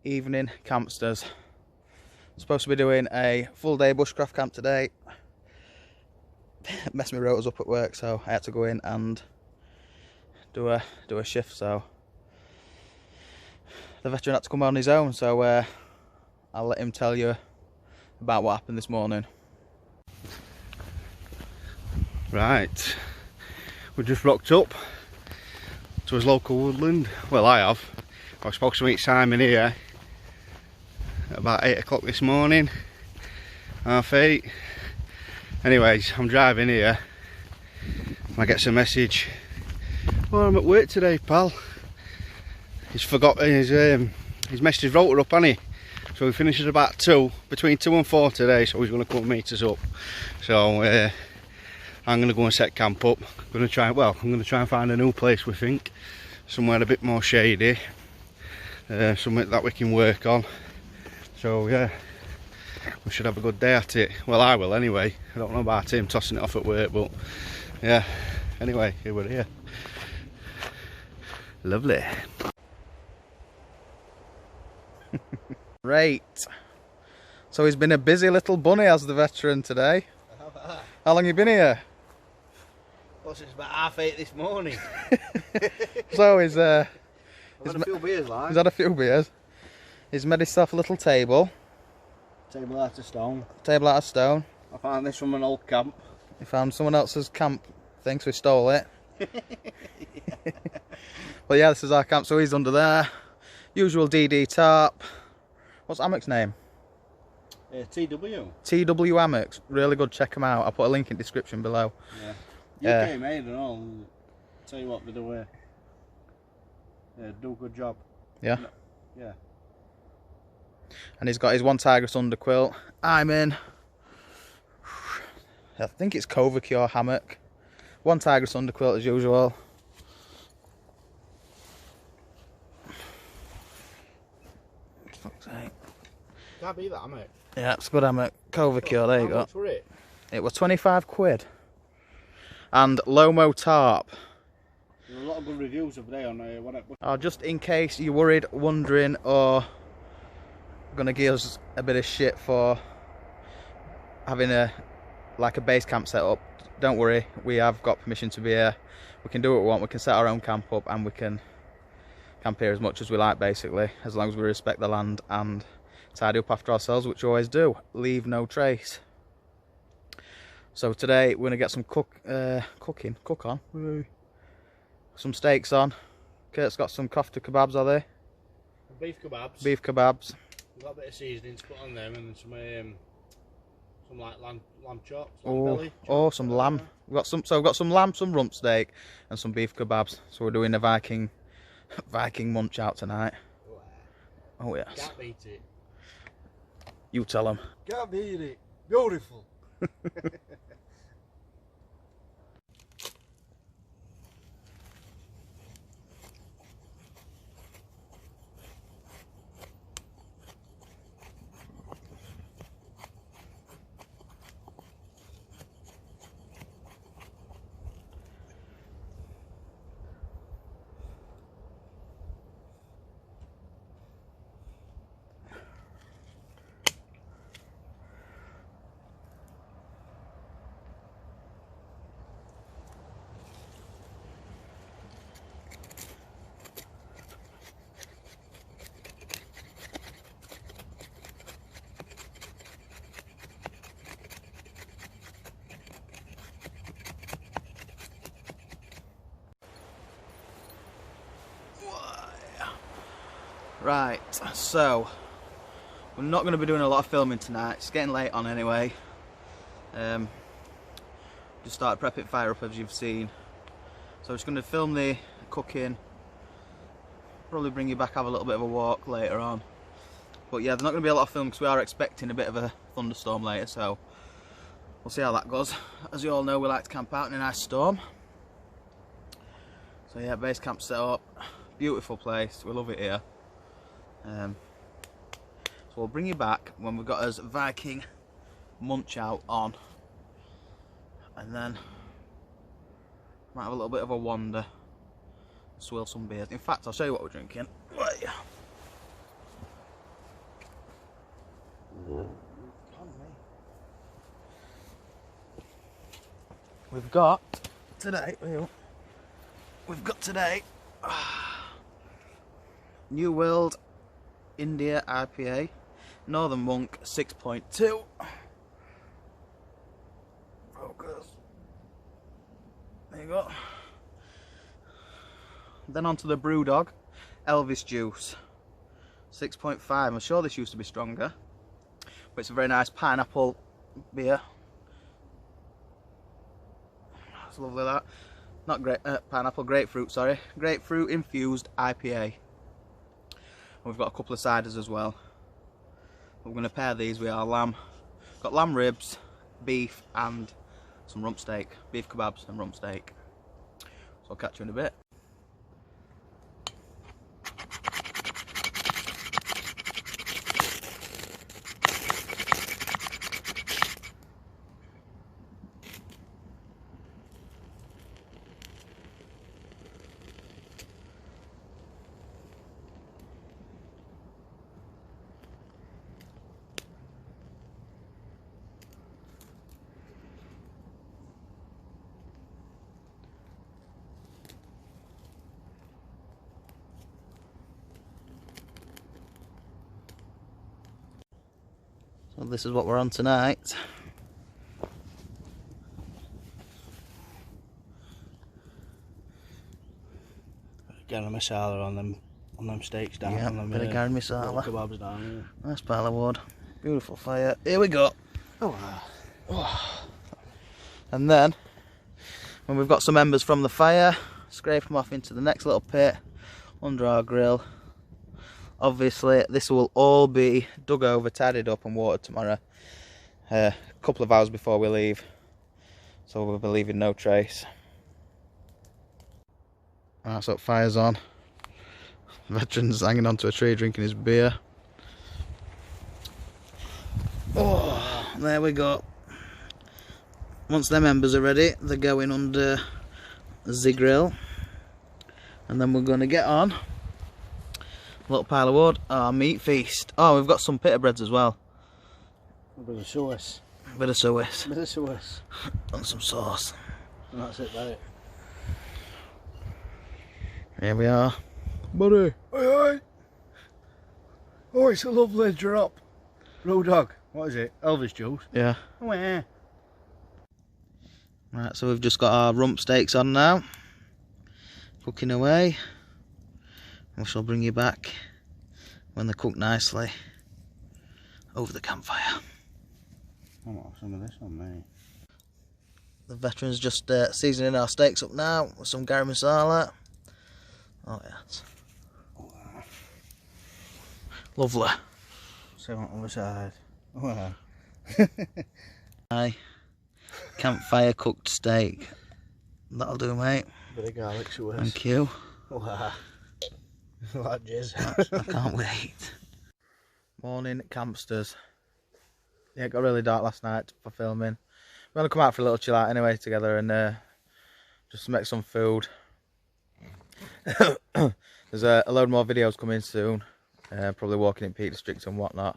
evening campsters. Supposed to be doing a full day bushcraft camp today. Messed my rotors up at work, so I had to go in and do a shift. So the veteran had to come on his own, so I'll let him tell you about what happened this morning. Right, we just rocked up to his local woodland. Well, I have. I was supposed to meet Simon here at about 8 o'clock this morning, 8:30. Anyways, I'm driving here and I get some message. "Oh, I'm at work today, pal." He's forgotten his messed his rotor up, hasn't he? So we finish at about 2, between 2 and 4 today, so he's going to come and meet us up. So I'm going to go and set camp up. I'm going to try and find a new place, we think. Somewhere a bit more shady. Something that we can work on. So yeah, we should have a good day at it. Well, I will anyway. I don't know about him tossing it off at work, but yeah. Anyway, here we're here. Lovely. Right. So he's been a busy little bunny, has the veteran today. How long have you been here? Well, since about 8:30 this morning. So he's I've had a few beers, like. He's had a few beers. He's made himself a little table. Table out of stone. Table out of stone. I found this from an old camp. He found someone else's camp thing, so he stole it. Well, yeah, this is our camp, so he's under there. Usual DD tarp. What's Hammock's name? TW. TW Hammocks. Really good, check them out. I'll put a link in the description below. Yeah. UK made and all. Tell you what, they do do a good job. Yeah? Yeah. And he's got his one Tigress underquilt. I'm in. I think it's Covacure hammock. One Tigress underquilt as usual. Fuck's sake. Can't beat that hammock. Yeah, it's a good hammock. Covacure, there you go. How much for it? It was 25 quid. And Lomo tarp. There's a lot of good reviews of today on Just in case you're worried, wondering, or gonna give us a bit of shit for having a base camp set up, don't worry, we have got permission to be here. We can do what we want. We can set our own camp up and we can camp here as much as we like, basically, as long as we respect the land and tidy up after ourselves, which we always do. Leave no trace. So today we're gonna get some cook on. Some steaks on. Kurt's got some kofta kebabs, are they? Beef kebabs. Beef kebabs. We've got a bit of seasoning to put on them, and some like lamb chops, belly chops, some lamb. We've got some lamb, some rump steak, and some beef kebabs. So we're doing a Viking munch out tonight. Oh yes. Can't beat it. You tell them. Can't beat it. Beautiful. Right, so we're not going to be doing a lot of filming tonight. It's getting late on anyway. Just started prepping fire up, as you've seen. So I'm just going to film the cooking. Probably bring you back, have a little bit of a walk later on. But yeah, there's not going to be a lot of film because we are expecting a bit of a thunderstorm later. So we'll see how that goes. As you all know, we like to camp out in a nice storm. So yeah, base camp set up. Beautiful place. We love it here. So we'll bring you back when we've got us Viking munch out on, and then might have a little bit of a wander, swill some beers. In fact, I'll show you what we're drinking. we've got today, New World India IPA, Northern Monk 6.2. Focus. There you go. Then on to the Brewdog Elvis Juice 6.5. I'm sure this used to be stronger, but it's a very nice pineapple beer. It's lovely that. Not great pineapple, grapefruit, sorry. Grapefruit infused IPA. And we've got a couple of ciders as well. We're going to pair these with our lamb. Got lamb ribs, beef and some rump steak. Beef kebabs and rump steak. So I'll catch you in a bit. So this is what we're on tonight. Garam masala on them steaks down. Yeah, on them, bit of garam masala. Kebabs down. Yeah. Nice pile of wood. Beautiful fire. Here we go. Oh. And then, when we've got some embers from the fire, scrape them off into the next little pit under our grill. Obviously, this will all be dug over, tidied up and watered tomorrow. A couple of hours before we leave. So we'll be leaving no trace. Right, so fire's on. Veteran's hanging onto a tree drinking his beer. Oh, there we go. Once them embers are ready, they're going under the grill. And then we're going to get on a little pile of wood, our meat feast. Oh, we've got some pita breads as well. A bit of sauce. Bit of sauce. Bit of sauce. And some sauce. And that's it, that it. Here we are. Buddy. Oi. Oh, it's a lovely drop. Brewdog. What is it? Elvis juice. Yeah. Oh, yeah. Right, so we've just got our rump steaks on now. Cooking away. We shall bring you back when they're cooked nicely over the campfire. I want some of this on me. The veteran's just seasoning our steaks up now with some garam masala. Oh yes. Lovely. See on the other side. Oh, Aye. Campfire cooked steak. That'll do, mate. bit of garlic sauce. Thank you. Wow. Like jizz. I can't wait. Morning, campsters. Yeah, it got really dark last night for filming. We're going to come out for a little chill out anyway together and just make some food. There's a load more videos coming soon. Probably walking in Peak District and whatnot.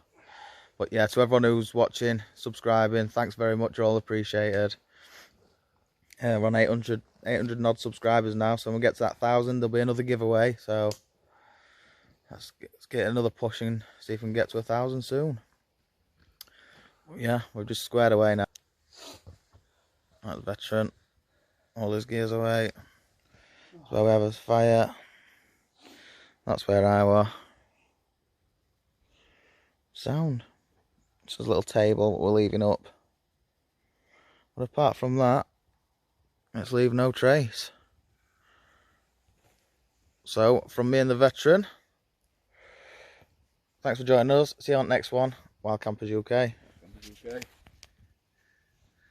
But yeah, to everyone who's watching, subscribing, thanks very much, you're all appreciated. We're on 800 and odd subscribers now, so when we get to that 1,000, there'll be another giveaway. So let's get another push and see if we can get to 1,000 soon. Yeah, we're just squared away now. Right, the veteran, all his gears away. That's where we have his fire. That's where I were. Sound. Just a little table we're leaving up. But apart from that, let's leave no trace. So, from me and the veteran, thanks for joining us. See you on the next one. Wild Campers UK. Campers UK.